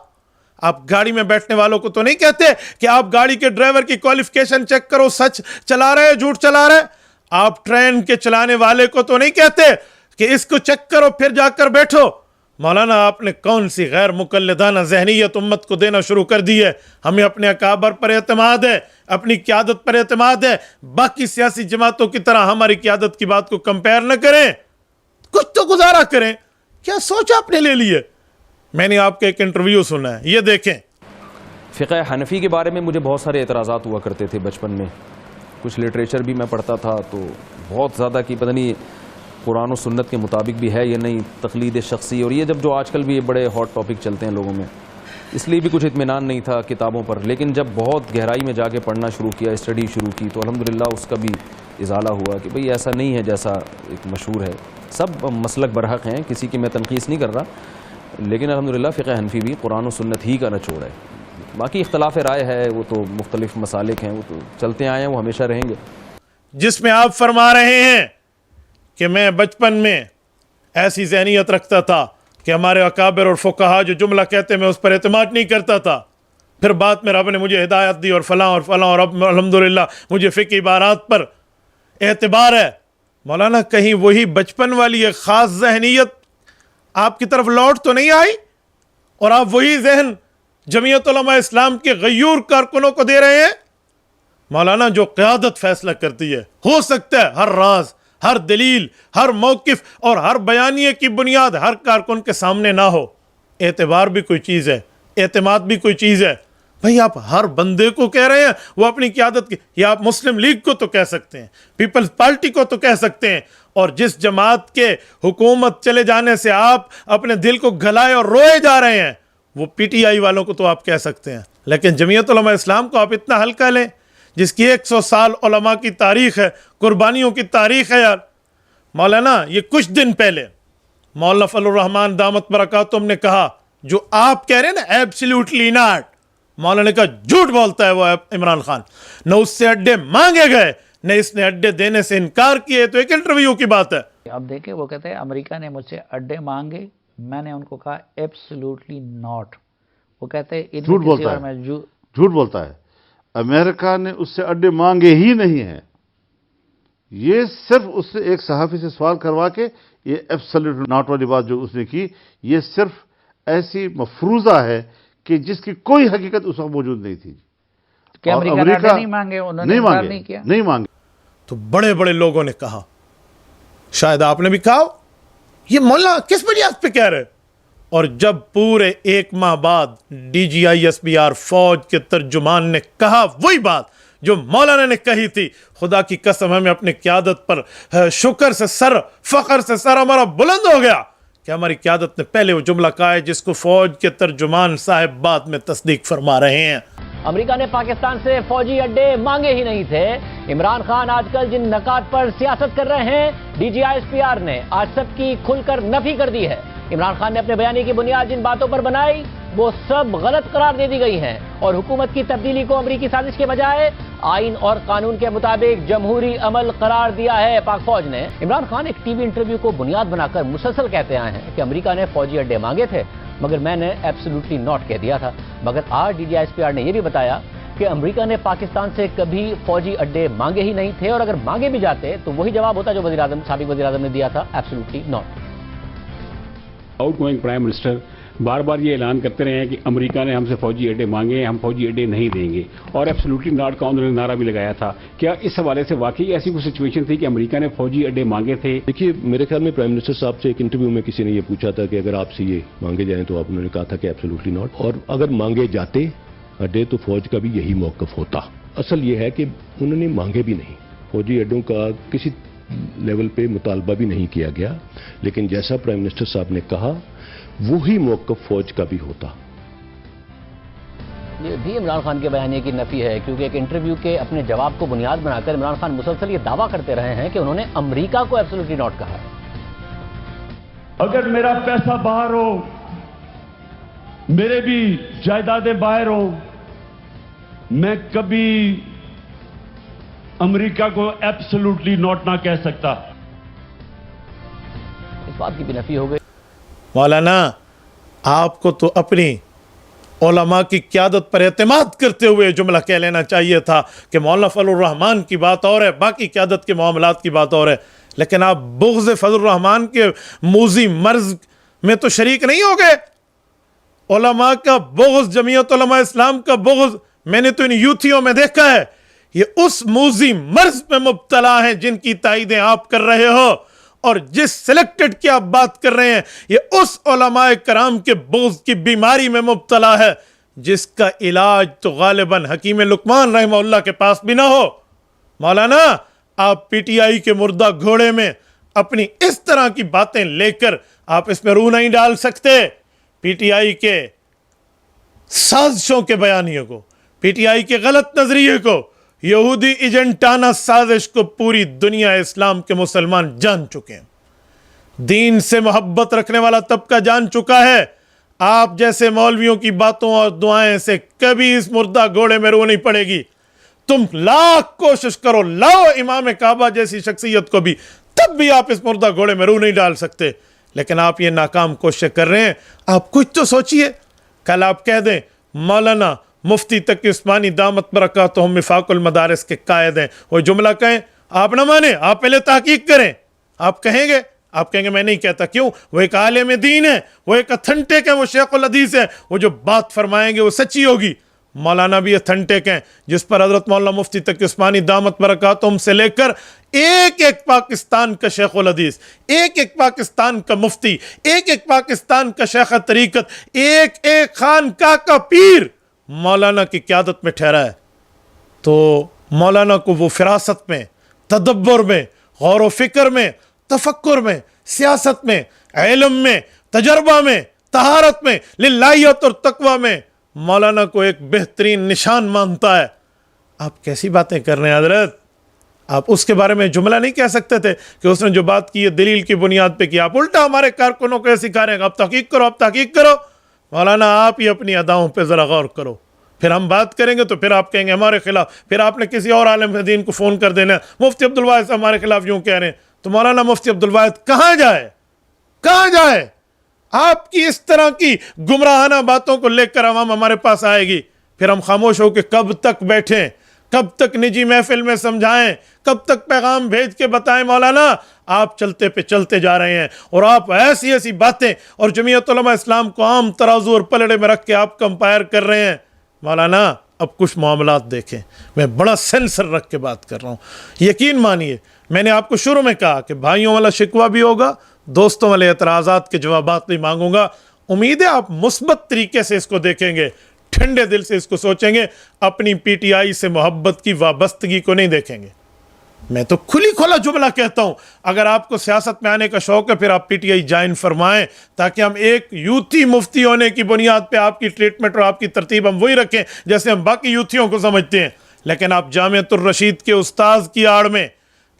آپ گاڑی میں بیٹھنے والوں کو تو نہیں کہتے کہ آپ گاڑی کے ڈرائیور کی کوالیفیکیشن چیک کرو, سچ چلا رہے ہیں جھوٹ چلا رہے ہیں. آپ ٹرین کے چلانے والے کو تو نہیں کہتے کہ اس کو چیک کرو پھر جا کر بیٹھو. مولانا آپ نے کون سی غیر مقلدانہ ذہنیت امت کو دینا شروع کر دی ہے. ہمیں اپنے اکابر پر اعتماد ہے, اپنی قیادت پر اعتماد ہے. باقی سیاسی جماعتوں کی طرح ہماری قیادت کی بات کو کمپیئر نہ کریں, کچھ تو گزارا کریں. کیا سوچا آپ نے لے لیے. میں نے آپ کا ایک انٹرویو سنا ہے, یہ دیکھیں. فقہ حنفی کے بارے میں مجھے بہت سارے اعتراضات ہوا کرتے تھے بچپن میں. کچھ لٹریچر بھی میں پڑھتا تھا تو بہت زیادہ کہ پتہ نہیں قرآن و سنت کے مطابق بھی ہے یا نہیں, تقلید شخصی. اور یہ جو آج کل بھی یہ بڑے ہاٹ ٹاپک چلتے ہیں لوگوں میں, اس لیے بھی کچھ اطمینان نہیں تھا کتابوں پر. لیکن جب بہت گہرائی میں جا کے پڑھنا شروع کیا, اسٹڈی شروع کی, تو الحمدللہ اس کا بھی ازالہ ہوا کہ بھئی ایسا نہیں ہے جیسا ایک مشہور ہے. سب مسلک برحق ہیں, کسی کی میں تنقیص نہیں کر رہا, لیکن الحمدللہ فقہ حنفی بھی قرآن و سنت ہی کا نچوڑ ہے. باقی اختلاف رائے ہے, وہ تو مختلف مسالک ہیں, وہ تو چلتے آئے ہیں, وہ ہمیشہ رہیں گے. جس میں آپ فرما رہے ہیں کہ میں بچپن میں ایسی ذہنیت رکھتا تھا کہ ہمارے اکابر اور فقہا جو جملہ کہتے میں اس پر اعتماد نہیں کرتا تھا, پھر بعد میں رب نے مجھے ہدایت دی اور فلاں اور فلاں, اور اب الحمدللہ مجھے فقہ عبارات پر اعتبار ہے. مولانا کہیں وہی بچپن والی ایک خاص ذہنیت آپ کی طرف لوٹ تو نہیں آئی, اور آپ وہی ذہن جمعیت علماء اسلام کے غیور کارکنوں کو دے رہے ہیں. مولانا جو قیادت فیصلہ کرتی ہے, ہو سکتا ہے ہر راز, ہر دلیل, ہر موقف اور ہر بیانیے کی بنیاد ہر کارکن کے سامنے نہ ہو. اعتبار بھی کوئی چیز ہے, اعتماد بھی کوئی چیز ہے. بھئی آپ ہر بندے کو کہہ رہے ہیں وہ اپنی قیادت کی, یا آپ مسلم لیگ کو تو کہہ سکتے ہیں, پیپلز پارٹی کو تو کہہ سکتے ہیں, اور جس جماعت کے حکومت چلے جانے سے آپ اپنے دل کو گھلائے اور روئے جا رہے ہیں, وہ پی ٹی آئی والوں کو تو آپ کہہ سکتے ہیں. لیکن جمعیت علماء اسلام کو آپ اتنا ہلکا لیں, جس کی 100 سال علماء کی تاریخ ہے, قربانیوں کی تاریخ ہے. یار مولانا یہ کچھ دن پہلے مولانا فضل الرحمان دامت برکاتہم نے کہا, جو آپ کہہ رہے ہیں نا ایبسلیوٹلی ناٹ, مولانا نے کہا جھوٹ بولتا ہے وہ عمران خان. نہ اس سے اڈے مانگے گئے, نہ اس نے اڈے دینے سے انکار کیے. تو ایک انٹرویو کی بات ہے. اب دیکھیں, وہ کہتے ہیں امریکہ نے مجھ سے اڈے مانگے, میں نے ان کو کہا ایبسلیوٹلی ناٹ. وہ کہتے ہیں جھوٹ بولتا ہے, جھوٹ بولتا ہے. امریکہ نے اس سے اڈے مانگے ہی نہیں ہیں. یہ صرف اس سے ایک صحافی سے سوال کروا کے یہ ایبسلیوٹ ناٹ والی بات جو اس نے کی, یہ صرف ایسی مفروضہ ہے کہ جس کی کوئی حقیقت اس وقت موجود نہیں تھی. کہ امریکہ نے نہیں مانگے, انہوں نے انکار نہیں کیا, نہیں مانگے. تو بڑے بڑے لوگوں نے کہا, شاید آپ نے بھی کہا, یہ مولانا کس بنیاد پہ کہہ رہے. اور جب پورے 1 ماہ بعد DGISPR فوج کے ترجمان نے کہا وہی بات جو مولانا نے کہی تھی, خدا کی قسم ہمیں اپنی قیادت پر شکر سے سر, فخر سے سر ہمارا بلند ہو گیا کہ ہماری قیادت نے پہلے وہ جملہ کہا ہے جس کو فوج کے ترجمان صاحب بعد میں تصدیق فرما رہے ہیں. امریکہ نے پاکستان سے فوجی اڈے مانگے ہی نہیں تھے. عمران خان آج کل جن نکات پر سیاست کر رہے ہیں, DGISPR نے آج سب کی کھل کر نفی کر دی ہے. عمران خان نے اپنے بیانی کی بنیاد جن باتوں پر بنائی وہ سب غلط قرار دے دی گئی ہیں, اور حکومت کی تبدیلی کو امریکی سازش کے بجائے آئین اور قانون کے مطابق جمہوری عمل قرار دیا ہے پاک فوج نے. عمران خان ایک ٹی وی انٹرویو کو بنیاد بنا کر مسلسل کہتے آئے ہیں کہ امریکہ نے فوجی اڈے مانگے تھے مگر میں نے ایبسلیوٹلی ناٹ کہہ دیا تھا. مگر آج DGISPR نے یہ بھی بتایا کہ امریکہ نے پاکستان سے کبھی فوجی اڈے مانگے ہی نہیں تھے, اور اگر مانگے بھی جاتے تو وہی جواب ہوتا جو سابق وزیر اعظم نے دیا تھا, absolutely not. Outgoing prime minister بار بار یہ اعلان کرتے رہے ہیں کہ امریکہ نے ہم سے فوجی اڈے مانگے ہیں, ہم فوجی اڈے نہیں دیں گے, اور ایبسلیوٹلی ناٹ کا انہوں نے نعرہ بھی لگایا تھا. کیا اس حوالے سے واقعی ایسی کوئی سچویشن تھی کہ امریکہ نے فوجی اڈے مانگے تھے؟ دیکھیے میرے خیال میں پرائم منسٹر صاحب سے ایک انٹرویو میں کسی نے یہ پوچھا تھا کہ اگر آپ سے یہ مانگے جائیں تو انہوں نے کہا تھا کہ ایبسلیوٹلی ناٹ, اور اگر مانگے جاتے اڈے تو فوج کا بھی یہی موقف ہوتا. اصل یہ ہے کہ انہوں نے مانگے بھی نہیں, فوجی اڈوں کا کسی لیول پہ مطالبہ بھی نہیں کیا گیا, لیکن جیسا پرائم منسٹر صاحب نے کہا وہی موقف فوج کا بھی ہوتا. یہ بھی عمران خان کے بیانیے کی نفی ہے، کیونکہ ایک انٹرویو کے اپنے جواب کو بنیاد بنا کر عمران خان مسلسل یہ دعویٰ کرتے رہے ہیں کہ انہوں نے امریکہ کو ایبسولوٹلی ناٹ کہا ہے۔ اگر میرا پیسہ باہر ہو، میرے بھی جائیدادیں باہر ہوں، میں کبھی امریکہ کو ایبسولوٹلی ناٹ نہ کہہ سکتا۔ اس بات کی بھی نفی ہو گئی۔ مولانا آپ کو تو اپنی علماء کی قیادت پر اعتماد کرتے ہوئے جملہ کہہ لینا چاہیے تھا کہ مولانا فضل الرحمان کی بات اور ہے، باقی قیادت کے معاملات کی بات اور ہے، لیکن آپ بغض فضل الرحمان کے موذی مرض میں تو شریک نہیں ہو گئے۔ علماء کا بغض، جمعیت علماء اسلام کا بغض میں نے تو ان یوتھیوں میں دیکھا ہے، یہ اس موذی مرض میں مبتلا ہیں جن کی تائیدیں آپ کر رہے ہو، اور جس سلیکٹڈ کی آپ بات کر رہے ہیں یہ اس علماء کرام کے بغض کی بیماری میں مبتلا ہے جس کا علاج تو غالباً حکیم لقمان رحمہ اللہ کے پاس بھی نہ ہو۔ مولانا آپ پی ٹی آئی کے مردہ گھوڑے میں اپنی اس طرح کی باتیں لے کر آپ اس میں روح نہیں ڈال سکتے۔ پی ٹی آئی کے سازشوں کے بیانیوں کو، پی ٹی آئی کے غلط نظریے کو، یہودی ایجنٹانہ سازش کو پوری دنیا اسلام کے مسلمان جان چکے ہیں، دین سے محبت رکھنے والا طبقہ جان چکا ہے۔ آپ جیسے مولویوں کی باتوں اور دعائیں سے کبھی اس مردہ گھوڑے میں روح نہیں پڑے گی۔ تم لاکھ کوشش کرو، لاؤ امام کعبہ جیسی شخصیت کو بھی، تب بھی آپ اس مردہ گھوڑے میں روح نہیں ڈال سکتے، لیکن آپ یہ ناکام کوششیں کر رہے ہیں۔ آپ کچھ تو سوچئے، کل آپ کہہ دیں مولانا مفتی تقی عثمانی دامت برکاتہم مفاق المدارس کے قائد ہیں، وہ جملہ کہیں آپ نہ مانیں، آپ پہلے تحقیق کریں۔ آپ کہیں گے میں نہیں کہتا، کیوں؟ وہ ایک عالم دین ہے، وہ ایک اتھنٹک ہے، وہ شیخ الحدیث ہے، وہ جو بات فرمائیں گے وہ سچی ہوگی۔ مولانا بھی اتھنٹک ہیں، جس پر حضرت مولانا مفتی تقی عثمانی دامت برکاتہم سے لے کر ایک ایک پاکستان کا شیخ الحدیث، ایک ایک پاکستان کا مفتی، ایک ایک پاکستان کا شیخ طریقت، ایک ایک خانقاہ کا پیر مولانا کی قیادت میں ٹھہرا ہے، تو مولانا کو وہ فراست میں، تدبر میں، غور و فکر میں، تفکر میں، سیاست میں، علم میں، تجربہ میں، طہارت میں، للہیت اور تقوی میں مولانا کو ایک بہترین نشان مانتا ہے۔ آپ کیسی باتیں کر رہے ہیں حضرت؟ آپ اس کے بارے میں جملہ نہیں کہہ سکتے تھے کہ اس نے جو بات کی ہے دلیل کی بنیاد پہ کی؟ آپ الٹا ہمارے کارکنوں کو سکھا رہے ہیں آپ تحقیق کرو، آپ تحقیق کرو۔ مولانا آپ ہی اپنی اداؤں پہ ذرا غور کرو، پھر ہم بات کریں گے تو پھر آپ کہیں گے ہمارے خلاف، پھر آپ نے کسی اور عالم دین کو فون کر دینا مفتی عبدالواحد ہمارے خلاف یوں کہہ رہے ہیں، تو مولانا مفتی عبدالواحد کہاں جائے؟ کہاں جائے؟ آپ کی اس طرح کی گمراہانہ باتوں کو لے کر عوام ہمارے پاس آئے گی، پھر ہم خاموش ہو کے کب تک بیٹھیں، کب تک نجی محفل میں سمجھائیں، کب تک پیغام بھیج کے بتائیں؟ مولانا آپ چلتے پہ چلتے جا رہے ہیں، اور آپ ایسی ایسی باتیں اور جمعیت علماء اسلام کو عام ترازو اور پلڑے میں رکھ کے آپ کمپائر کر رہے ہیں۔ مولانا اب کچھ معاملات دیکھیں، میں بڑا سینسر رکھ کے بات کر رہا ہوں۔ یقین مانیے میں نے آپ کو شروع میں کہا کہ بھائیوں والا شکوہ بھی ہوگا، دوستوں والے اعتراضات کے جوابات بھی مانگوں گا۔ امید ہے آپ مثبت طریقے سے اس کو دیکھیں گے، ٹھنڈے دل سے اس کو سوچیں گے، اپنی پی ٹی آئی سے محبت کی وابستگی کو نہیں دیکھیں گے۔ میں تو کھلی کھلا جملہ کہتا ہوں، اگر آپ کو سیاست میں آنے کا شوق ہے پھر آپ پی ٹی آئی جوائن فرمائیں، تاکہ ہم ایک یوتھی مفتی ہونے کی بنیاد پہ آپ کی ٹریٹمنٹ اور آپ کی ترتیب ہم وہی رکھیں جیسے ہم باقی یوتھیوں کو سمجھتے ہیں۔ لیکن آپ جامعۃ الرشید کے استاذ کی آڑ میں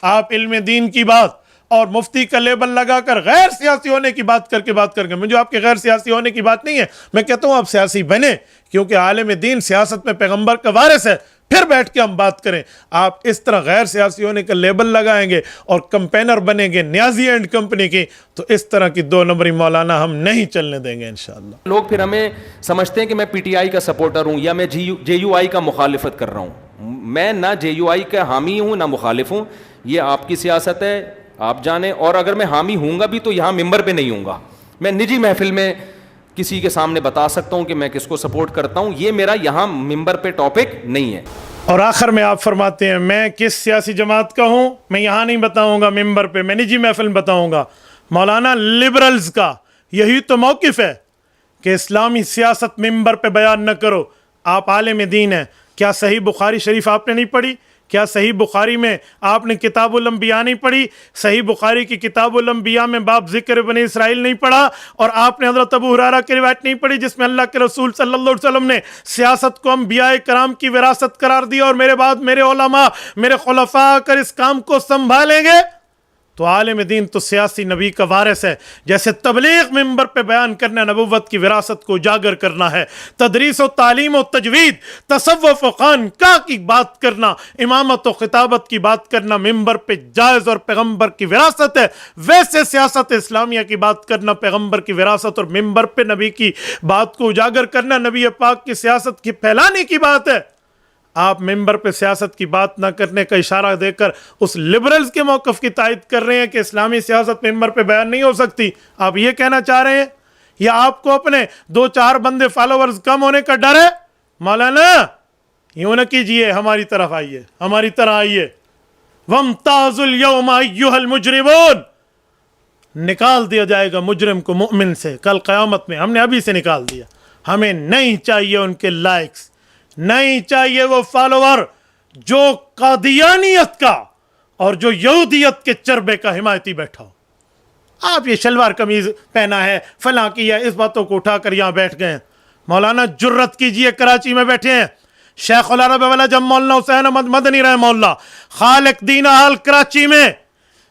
آپ علم دین کی بات اور مفتی کا لیبل لگا کر غیر سیاسی ہونے کی بات کر کے مجھے آپ کے غیر سیاسی ہونے کی بات نہیں ہے، میں کہتا ہوں آپ سیاسی بنیں، کیونکہ عالم دین سیاست میں پیغمبر کا وارث ہے، پھر بیٹھ کے ہم بات کریں۔ آپ اس طرح غیر سیاسی ہونے کا لیبل لگائیں گے اور کمپینر بنیں گے نیازی اینڈ کمپنی کی، تو اس طرح کی دو نمبری مولانا ہم نہیں چلنے دیں گے انشاءاللہ۔ لوگ پھر ہمیں سمجھتے ہیں کہ میں پی ٹی آئی کا سپورٹر ہوں یا میں جے یو آئی کا مخالفت کر رہا ہوں۔ میں نہ جے یو آئی کا حامی ہوں نہ مخالف ہوں، یہ آپ کی سیاست ہے، آپ جانیں، اور اگر میں حامی ہوں گا بھی تو یہاں ممبر پہ نہیں ہوں گا، میں نجی محفل میں کسی کے سامنے بتا سکتا ہوں کہ میں کس کو سپورٹ کرتا ہوں، یہ میرا یہاں ممبر پہ ٹاپک نہیں ہے۔ اور آخر میں آپ فرماتے ہیں میں کس سیاسی جماعت کا ہوں، میں یہاں نہیں بتاؤں گا ممبر پہ، میں نجی محفل میں بتاؤں گا۔ مولانا لبرلز کا یہی تو موقف ہے کہ اسلامی سیاست ممبر پہ بیان نہ کرو، آپ عالم دین ہیں۔ کیا صحیح بخاری شریف آپ نے نہیں پڑھی؟ کیا صحیح بخاری میں آپ نے کتاب الانبیاء نہیں پڑھی؟ صحیح بخاری کی کتاب الانبیاء میں باب ذکر بنی اسرائیل نہیں پڑھا؟ اور آپ نے حضرت ابو ہریرہ کی روایت نہیں پڑھی جس میں اللہ کے رسول صلی اللہ علیہ وسلم نے سیاست کو انبیاء کرام کی وراثت قرار دیا اور میرے بعد میرے علماء میرے خلفاء اگر اس کام کو سنبھالیں گے تو عالم دین تو سیاسی نبی کا وارث ہے. جیسے تبلیغ ممبر پہ بیان کرنا نبوت کی وراثت کو اجاگر کرنا ہے، تدریس و تعلیم و تجوید، تصوف و خانقاہ کی بات کرنا، امامت و خطابت کی بات کرنا ممبر پہ جائز اور پیغمبر کی وراثت ہے، ویسے سیاست اسلامیہ کی بات کرنا پیغمبر کی وراثت اور ممبر پہ نبی کی بات کو اجاگر کرنا نبی پاک کی سیاست کی پھیلانے کی بات ہے. آپ ممبر پہ سیاست کی بات نہ کرنے کا اشارہ دے کر اس لبرلز کے موقف کی تائید کر رہے ہیں کہ اسلامی سیاست ممبر پہ بیان نہیں ہو سکتی. آپ یہ کہنا چاہ رہے ہیں یا آپ کو اپنے 2-4 بندے فالوورز کم ہونے کا ڈر ہے؟ مولانا یوں نہ کیجئے، ہماری طرف آئیے، ہماری طرح آئیے. وَامْتَازُوا الْيَوْمَ أَيُّهَا الْمُجْرِمُونَ، نکال دیا جائے گا مجرم کو مومن سے کل قیامت میں. ہم نے ابھی سے نکال دیا. ہمیں نہیں چاہیے ان کے لائکس، نہیں چاہیے وہ فالوور جو قادیانیت کا اور جو یہودیت کے چربے کا حمایتی بیٹھا ہو. آپ یہ شلوار قمیض پہنا ہے، فلاں کی ہے، اس باتوں کو اٹھا کر یہاں بیٹھ گئے ہیں. مولانا جرت کیجئے، کراچی میں بیٹھے ہیں شیخ العرب والعجم مولانا حسین احمد مدنی رحمہ اللہ، خالق دین حال کراچی میں،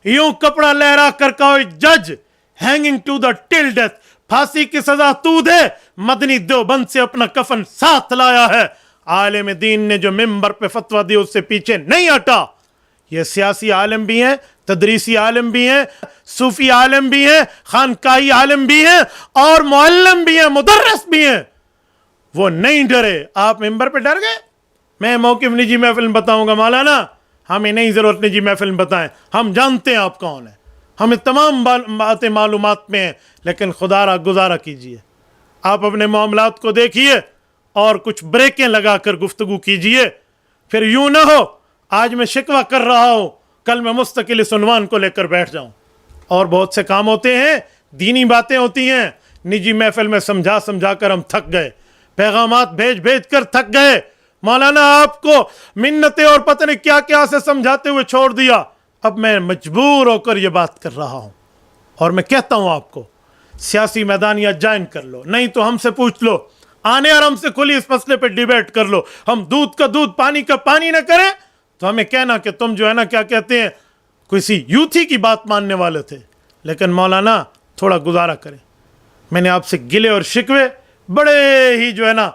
یوں کپڑا لہرا کر کہو جج hanging to the till death, پھانسی کی سزا تو دے. مدنی دیوبند سے اپنا کفن ساتھ لایا ہے. عالم دین نے جو ممبر پہ فتویٰ دی اس سے پیچھے نہیں ہٹا. یہ سیاسی عالم بھی ہیں، تدریسی عالم بھی ہیں، صوفی عالم بھی ہیں، خانقاہی عالم بھی ہیں اور معلم بھی ہیں، مدرس بھی ہیں. وہ نہیں ڈرے. آپ ممبر پہ ڈر گئے؟ میں موقف نجی محفل میں بتاؤں گا. مولانا ہمیں نہیں ضرورت نجی محفل میں بتائیں، ہم جانتے ہیں آپ کون ہیں، ہمیں تمام باتیں معلومات میں ہیں. لیکن خدا را گزارا کیجئے، آپ اپنے معاملات کو دیکھیے اور کچھ بریکیں لگا کر گفتگو کیجئے. پھر یوں نہ ہو آج میں شکوہ کر رہا ہوں، کل میں مستقل اس عنوان کو لے کر بیٹھ جاؤں. اور بہت سے کام ہوتے ہیں، دینی باتیں ہوتی ہیں، نجی محفل میں سمجھا کر ہم تھک گئے، پیغامات بھیج کر تھک گئے. مولانا آپ کو منتیں اور پتہ نہیں کیا کیا سے سمجھاتے ہوئے چھوڑ دیا. اب میں مجبور ہو کر یہ بات کر رہا ہوں اور میں کہتا ہوں آپ کو سیاسی میدانیات جوائن کر لو، نہیں تو ہم سے پوچھ لو، آنے اور ہم سے کھلی اس مسئلے پہ ڈیبیٹ کر لو. ہم دودھ کا دودھ پانی کا پانی نہ کریں تو ہمیں کہنا کہ تم جو ہے نا کیا کہتے ہیں کسی یوتھی کی بات ماننے والے تھے. لیکن مولانا تھوڑا گزارا کریں. میں نے آپ سے گلے اور شکوے بڑے ہی جو ہے نا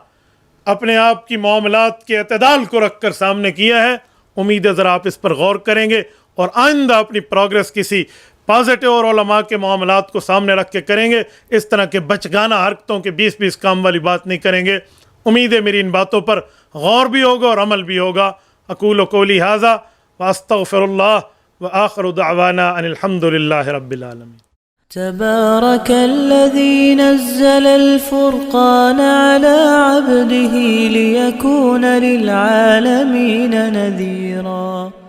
اپنے آپ کی معاملات کے اعتدال کو رکھ کر سامنے کیا ہے. امید ہے ذرا آپ اس پر غور کریں گے اور آئندہ اپنی پروگریس کسی پازیٹیو اور علماء کے معاملات کو سامنے رکھ کے کریں گے. اس طرح کے بچگانہ حرکتوں کے 20 کام والی بات نہیں کریں گے. امید ہے میری ان باتوں پر غور بھی ہوگا اور عمل بھی ہوگا. اقول قولی ھذا واستغفر اللہ وآخر دعوانا ان الحمد للہ رب العالمین. تبارك الذي نزل الفرقان على عبده ليكون للعالمين نذيرا.